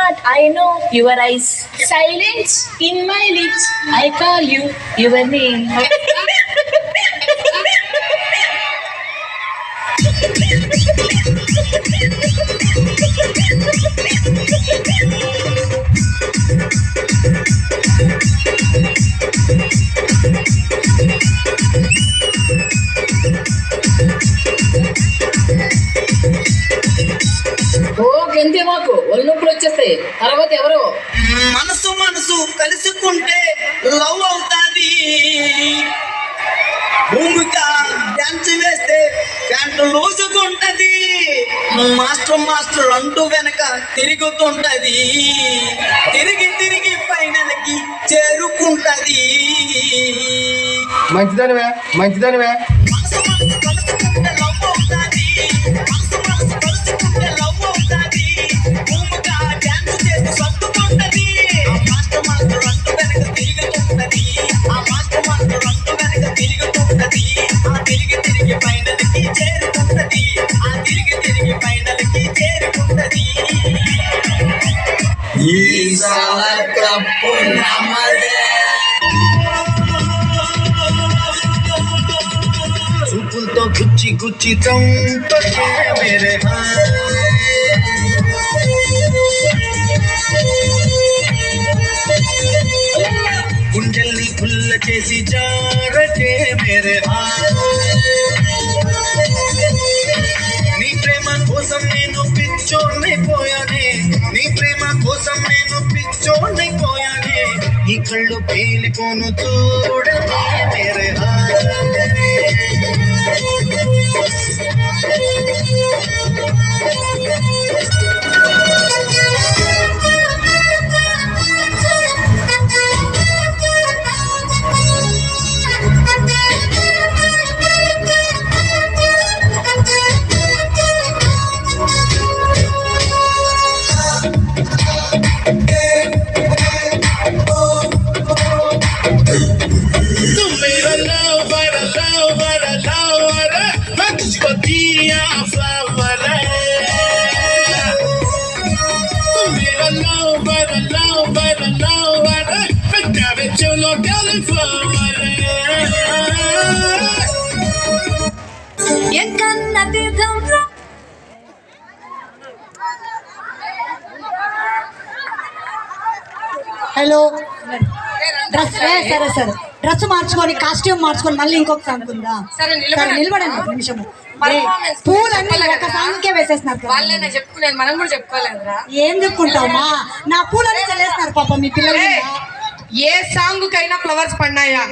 heart, I know your eyes. Silence in my lips, I call you your name. ఓ గంతే మాకు ఒళ్ళు నొప్పులు వచ్చేస్తాయి. తర్వాత ఎవరు మనసు మనసు కలుసుకుంటే లవ్ అవుతాది. భూమిక డాన్స్ వేస్తే ప్యాంటు లూసుకుంటది. మాస్టర్ మాస్టర్ అంటూ వెనక తిరుగుతుంటది. తిరిగి తిరిగి ఫైనల్కి చేరుకుంటది. మంచిదానివే మంచిదానివే. మనసు మనసు కలుసుకుంటే లవ్ అవుతాది. మనసు మనసు కలుసుకుంటే లవ్ అవుతాది. భూమిక డాన్స్ చేస్తూ సర్దుకుంటది. ఆ మాస్టర్ మాస్టర్ అంటూ వెనక తిరుగుతుంటది. ఆ మాస్టర్ మాస్టర్ అంటూ వెనక తిరుగుతుంటది. ఆ తిరిగి తిరిగి ఫైనల్కి చేరుకుంటది. ఆ తిరిగి తిరిగి ఫైనల్కి చేరుకుంటది. ఈ సాల కప్పు నమ్మదే. చూపులతో గుచ్చి గుచ్చి చంపకే మేరే గుండెల్ని పుల్ల చేసి జారకే మేరే నీ ప్రేమ కోసం నేను పిచ్చోన్నైపోయానే. నీ ప్రేమ కోసం నేను పిచ్చోన్నైపోయానే. నీ కళ్ళు పేలిపోను చూడకే మేరే హలో డ్రెస్ సరే సరే డ్రెస్ మార్చుకొని కాస్ట్యూమ్ మార్చుకొని మళ్ళీ ఇంకొక సాంగ్ ఉందా? సరే నిలబడండి ఒక నిమిషము. పూలన్నీ ఒక సాంగ్కే వేసేస్తున్నారు. మనం కూడా చెప్పుకోలేదురా. ఏం చెప్పుకుంటావమ్మా? నా పూలన్నీ చల్లేస్తున్నారు పాపం మీ పిల్లలు. ఏ సాంగ్ కైనా ఫ్లవర్స్ పడినాయా?